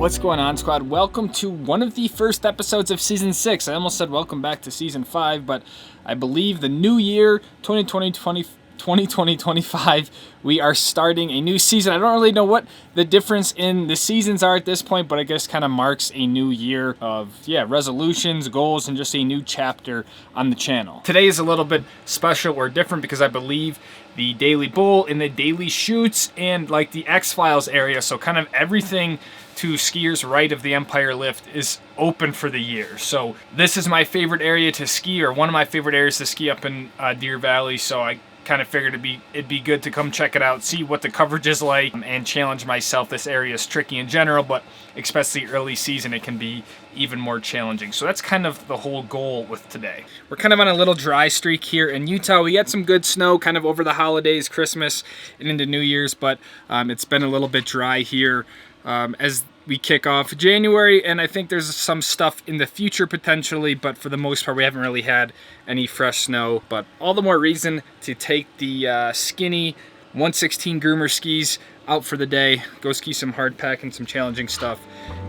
What's going on, squad? Welcome to one of the first episodes of season 6. I almost said welcome back to season 5, but I believe the new year, 2020-2025, we are starting a new season. I don't really know what the difference in the seasons are at this point, but I guess kind of marks a new year of, resolutions, goals, and just a new chapter on the channel. Today is a little bit special or different because I believe the Daly Bowl and the Daly Chutes and like the X-Files area, so kind of everything to skiers right of the Empire Lift is open for the year. So this is my favorite area to ski, or one of my favorite areas to ski up in Deer Valley, so I kind of figured it'd be good to come check it out, see what the coverage is like, and challenge myself. This area is tricky in general, but especially early season it can be even more challenging. So that's kind of the whole goal with today. We're kind of on a little dry streak here in Utah. We had some good snow kind of over the holidays, Christmas, and into New Year's, but it's been a little bit dry here as we kick off January, and I think there's some stuff in the future potentially, but for the most part we haven't really had any fresh snow. But all the more reason to take the skinny 116 groomer skis out for the day, go ski some hard pack and some challenging stuff,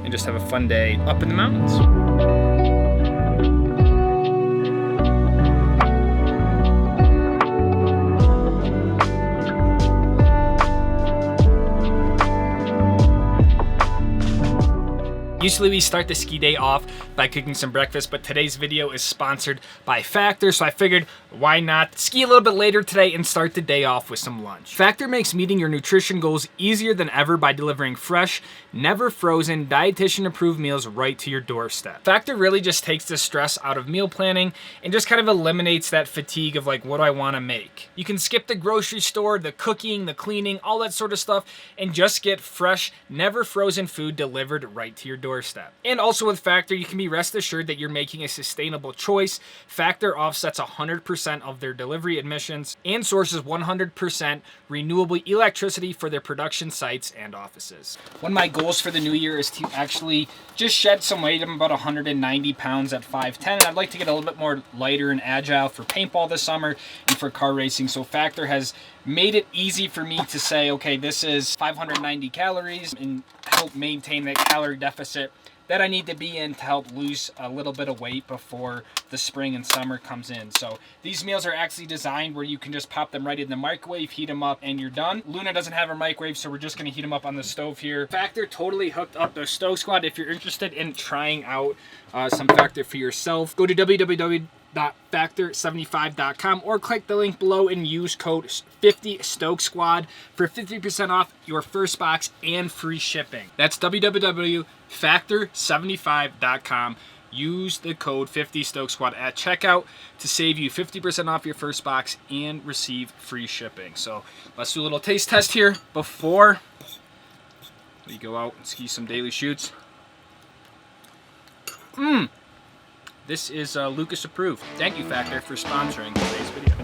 and just have a fun day up in the mountains. Usually we start the ski day off by cooking some breakfast, but today's video is sponsored by Factor, so I figured why not ski a little bit later today and start the day off with some lunch. Factor makes meeting your nutrition goals easier than ever by delivering fresh, never frozen, dietitian approved meals right to your doorstep. Factor really just takes the stress out of meal planning and just kind of eliminates that fatigue of like, what do I want to make? You can skip the grocery store, the cooking, the cleaning, all that sort of stuff, and just get fresh, never frozen food delivered right to your doorstep. And also with Factor, you can be rest assured that you're making a sustainable choice. Factor offsets 100% of their delivery emissions and sources 100% renewable electricity for their production sites and offices. One of my goals for the new year is to actually just shed some weight. I'm about 190 pounds at 5'10". I'd like to get a little bit more lighter and agile for paintball this summer and for car racing. So Factor has made it easy for me to say, okay, this is 590 calories, and help maintain that calorie deficit that I need to be in to help lose a little bit of weight before the spring and summer comes in. So these meals are actually designed where you can just pop them right in the microwave, heat them up, and you're done. Luna doesn't have a microwave, so we're just gonna heat them up on the stove here. Factor totally hooked up the Stove Squad. If you're interested in trying out some Factor for yourself, go to www.factor75.com or click the link below and use code 50 Stoke Squad for 50% off your first box and free shipping. That's www.factor75.com. Use the code 50 Stoke Squad at checkout to save you 50% off your first box and receive free shipping. So let's do a little taste test here before we go out and ski some Daly Chutes. This is Lucas approved. Thank you, Factor, for sponsoring today's video.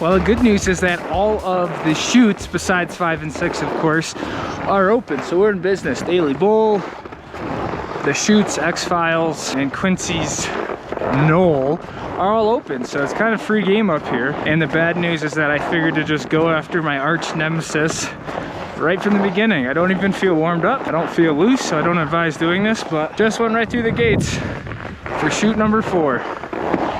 Well, the good news is that all of the chutes, besides 5 and 6, of course, are open. So we're in business. Daly Bowl, the Chutes, X-Files, and Quincy's Knoll are all open. So it's kind of free game up here. And the bad news is that I figured to just go after my arch nemesis right from the beginning. I don't even feel warmed up. I don't feel loose, so I don't advise doing this, but just went right through the gates for chute number 4.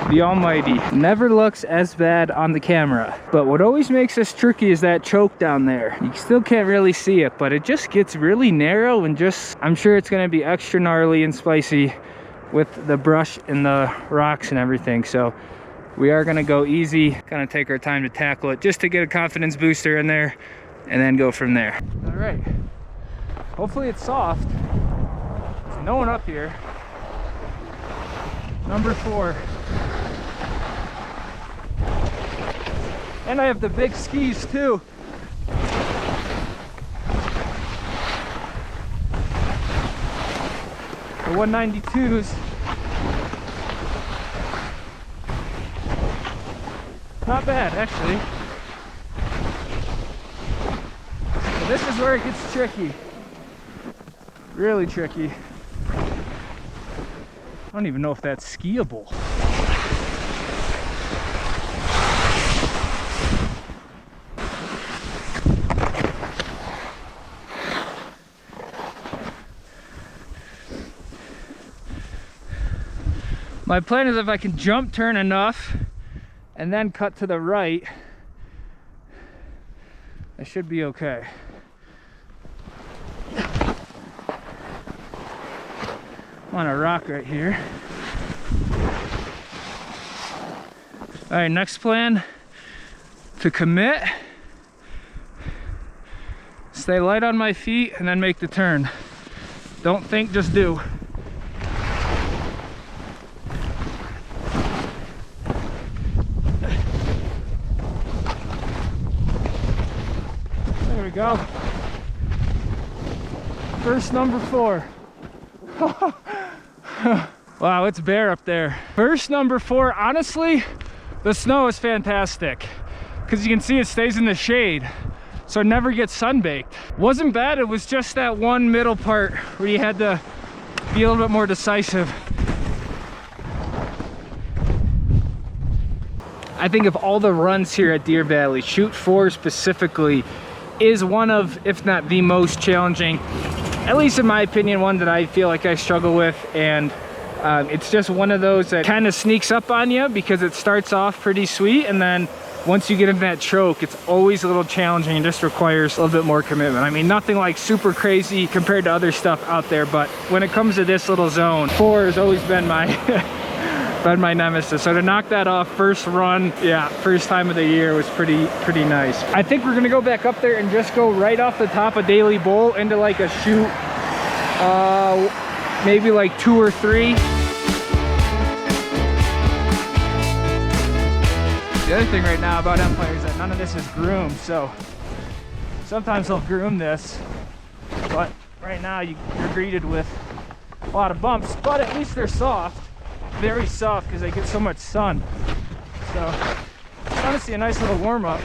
The Almighty. Never looks as bad on the camera, but what always makes this tricky is that choke down there. You still can't really see it, but it just gets really narrow, and just, I'm sure it's going to be extra gnarly and spicy with the brush and the rocks and everything. So we are going to go easy, kind of take our time to tackle it just to get a confidence booster in there, and then go from there. All right, Hopefully it's soft. There's no one up here. Number 4. And I have the big skis too. The 192s. Not bad, actually. But this is where it gets tricky. Really tricky. I don't even know if that's skiable. My plan is if I can jump turn enough and then cut to the right, I should be okay. I'm on a rock right here. All right, next plan, to commit, stay light on my feet and then make the turn. Don't think, just do. There we go. First number 4. Wow, it's bare up there. First number 4, honestly, the snow is fantastic because you can see it stays in the shade, so it never gets sunbaked. Wasn't bad, it was just that one middle part where you had to be a little bit more decisive. I think of all the runs here at Deer Valley, Chute 4 specifically is one of, if not the most challenging, at least in my opinion, one that I feel like I struggle with. And it's just one of those that kind of sneaks up on you because it starts off pretty sweet, and then once you get in that choke, it's always a little challenging and just requires a little bit more commitment. I mean, nothing like super crazy compared to other stuff out there, but when it comes to this little zone, 4 has always been my my nemesis. So to knock that off first run, yeah, first time of the year, was pretty nice. I think we're gonna go back up there and just go right off the top of Daly Bowl into like a chute, maybe like 2 or 3. The other thing right now about Empire is that none of this is groomed, so sometimes they'll groom this, but right now you're greeted with a lot of bumps, but at least they're soft, very soft, because they get so much sun. So it's honestly a nice little warm-up.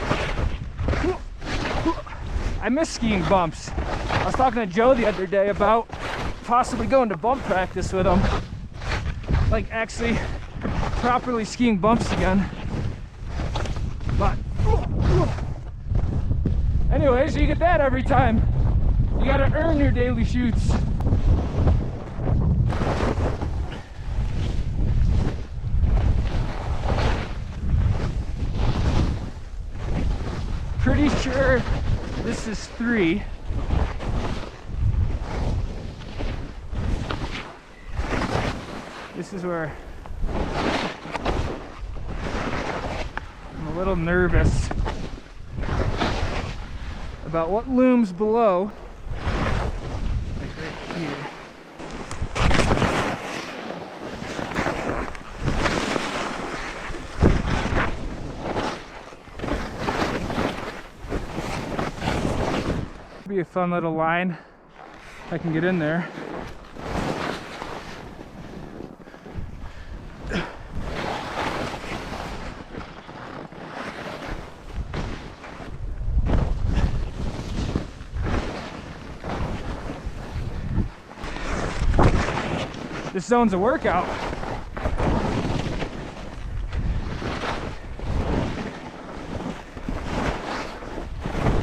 I miss skiing bumps. I was talking to Joe the other day about possibly going to bump practice with him, like actually properly skiing bumps again. But anyways, you get that every time. You gotta earn your Daly Chutes. Pretty sure this is 3. This is where I'm a little nervous about what looms below, like right here. Be a fun little line if I can get in there. This zone's a workout.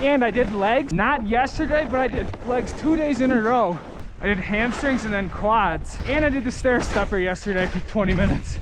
And I did legs, not yesterday, but I did legs 2 days in a row. I did hamstrings and then quads. And I did the stair stepper yesterday for 20 minutes.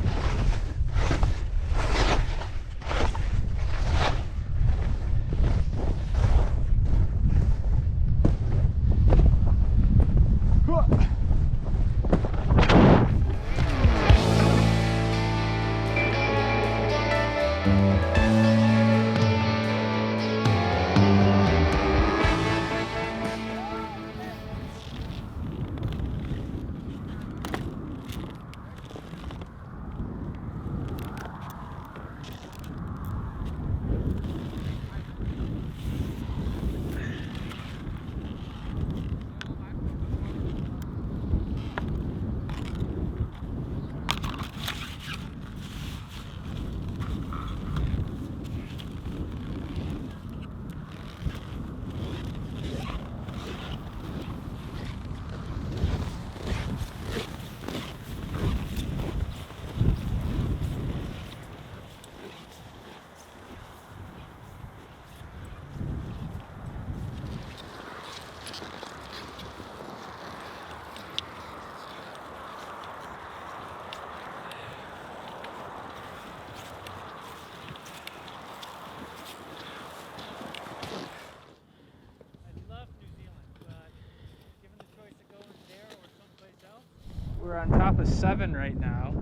We're on top of 7 right now.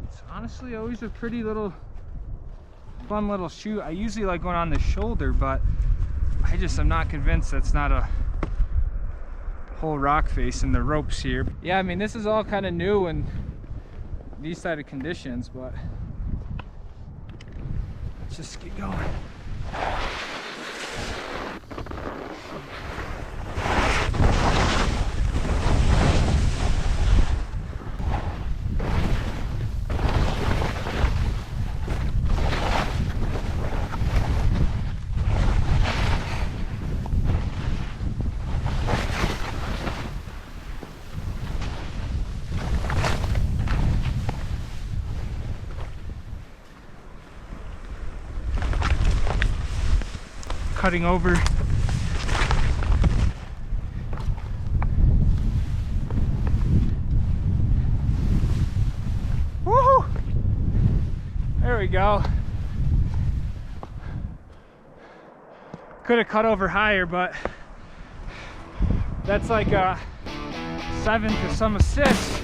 It's honestly always a pretty little, fun little chute. I usually like going on the shoulder, but I'm not convinced that's not a whole rock face in the ropes here. Yeah, I mean, this is all kind of new in these side of conditions, but let's just get going. Cutting over. Woohoo! There we go. Could have cut over higher, but that's like a 7 to some assists.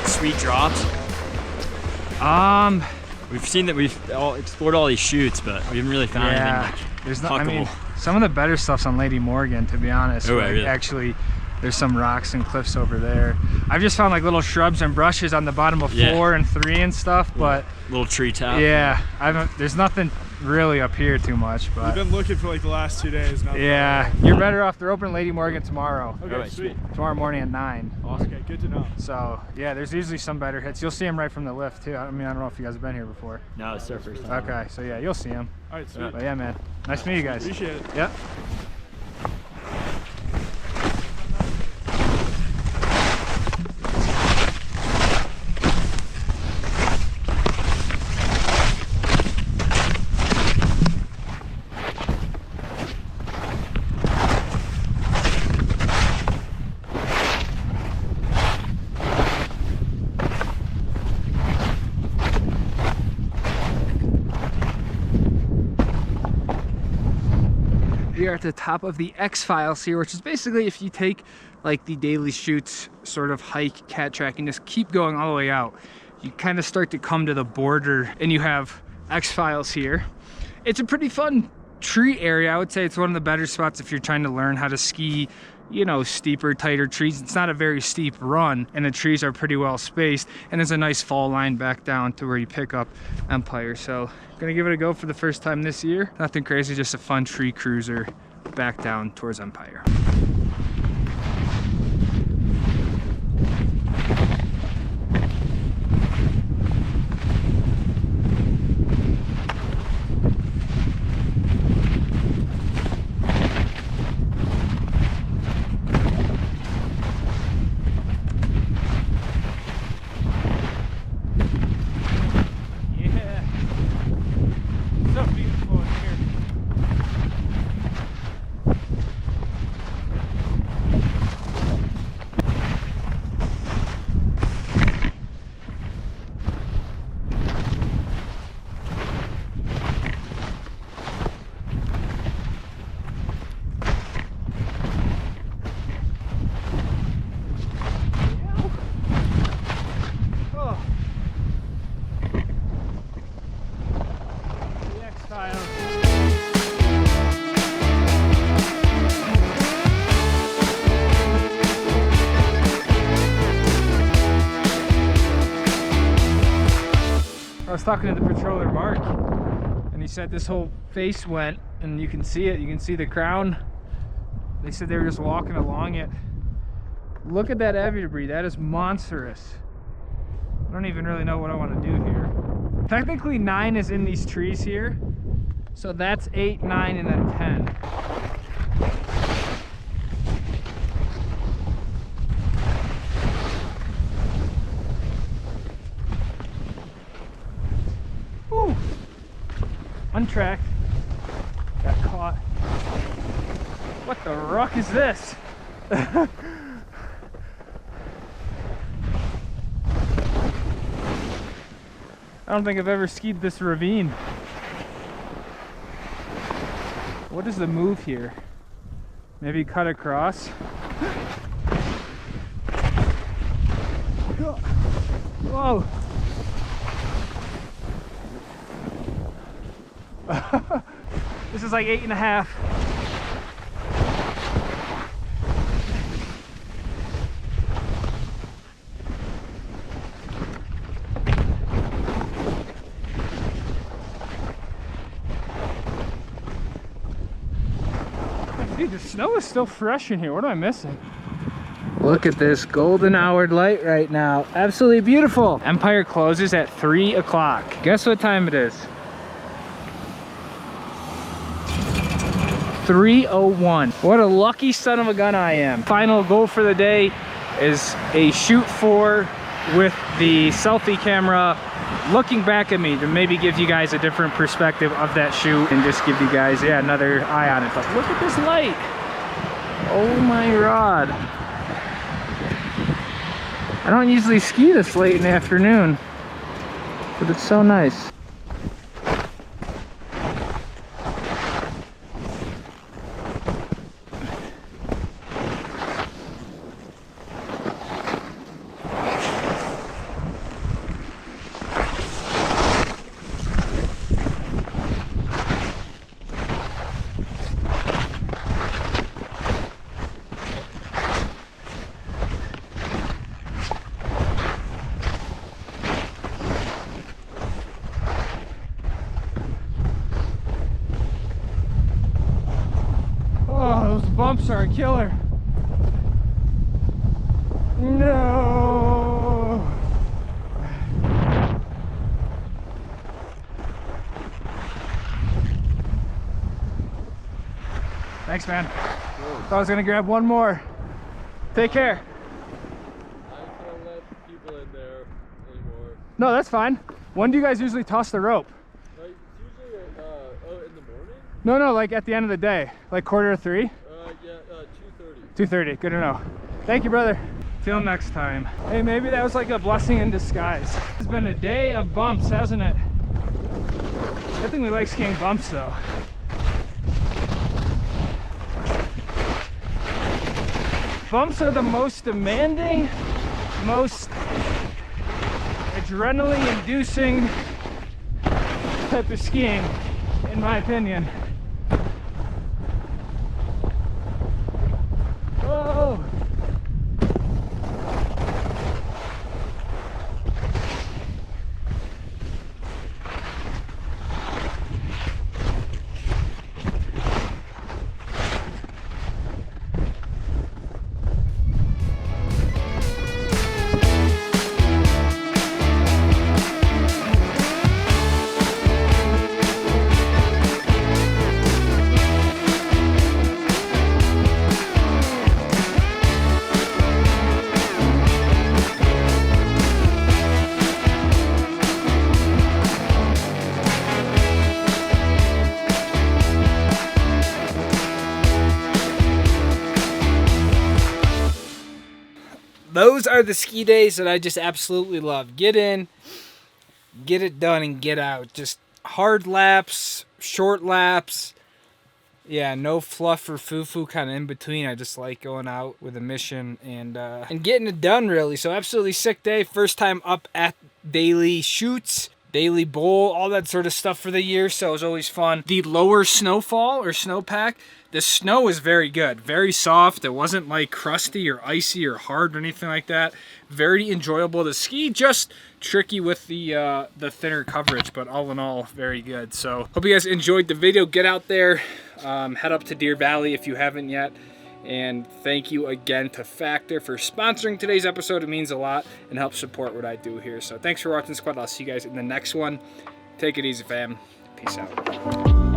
Sweet drops? We've seen that we've all explored all these chutes, but we haven't really found anything like there's not, I mean, some of the better stuff's on Lady Morgan, to be honest. Oh, like, really? Actually, there's some rocks and cliffs over there. I've just found like little shrubs and brushes on the bottom of 4 and 3 and stuff, but little tree top. Yeah, there's nothing really up here too much, but we've been looking for like the last 2 days. Yeah, you're better off. They're open Lady Morgan tomorrow. Okay, right, sweet. Tomorrow morning at 9. Awesome. Okay, good to know. So yeah, there's usually some better hits. You'll see them right from the lift too. I mean, I don't know if you guys have been here before. No, it's our first time. Okay, so yeah, you'll see them. All right, sweet. But yeah, man, nice to meet you guys. Appreciate it. Yep. We are at the top of the X-Files here, which is basically if you take like the Daly Chutes sort of hike cat track and just keep going all the way out, you kind of start to come to the border and you have X-Files here. It's a pretty fun tree area. I would say it's one of the better spots if you're trying to learn how to ski, you know, steeper, tighter trees. It's not a very steep run and the trees are pretty well spaced, and there's a nice fall line back down to where you pick up Empire. So gonna give it a go for the first time this year. Nothing crazy, just a fun tree cruiser back down towards Empire. I was talking to the patroller Mark, and he said this whole face went, and you can see it. You can see the crown. They said they were just walking along it. Look at that heavy debris. That is monstrous. I don't even really know what I want to do here. Technically 9 is in these trees here, so that's 8, 9, and then 10. Whew. Untracked. Got caught. What the ruck is this? I don't think I've ever skied this ravine. What is the move here? Maybe cut across. Whoa. This is like 8.5. Dude, the snow is still fresh in here. What am I missing? Look at this golden houred light right now. Absolutely beautiful. Empire closes at 3 o'clock. Guess what time it is? 3:01. What a lucky son of a gun I am. Final goal for the day is a chute 4 with the selfie camera looking back at me to maybe give you guys a different perspective of that chute and just give you guys, yeah, another eye on it. But look at this light. Oh my God. I don't usually ski this late in the afternoon, but it's so nice. Those bumps are a killer. No. Thanks, man. Thought I was gonna grab one more. Take care. I can't let people in there anymore. No, that's fine. When do you guys usually toss the rope? Like, it's usually in the morning? No, like at the end of the day, like 2:45. Yeah, 2:30. 2:30, good to know. Thank you, brother. Till next time. Hey, maybe that was like a blessing in disguise. It's been a day of bumps, hasn't it? I think we like skiing bumps though. Bumps are the most demanding, most adrenaline-inducing type of skiing, in my opinion. Whoa! Those are the ski days that I just absolutely love. Get in, get it done, and get out. Just hard laps, short laps. Yeah, no fluff or foo-foo kind of in between. I just like going out with a mission and getting it done, really. So absolutely sick day. First time up at Daly Chutes, Daily Bowl, all that sort of stuff for the year. So it was always fun. The lower snowfall or snowpack, the snow was very good, very soft. It wasn't like crusty or icy or hard or anything like that. Very enjoyable to ski, just tricky with the thinner coverage, but all in all, very good. So hope you guys enjoyed the video. Get out there, head up to Deer Valley if you haven't yet. And thank you again to Factor for sponsoring today's episode. It means a lot and helps support what I do here. So thanks for watching, squad. I'll see you guys in the next one. Take it easy, fam. Peace out.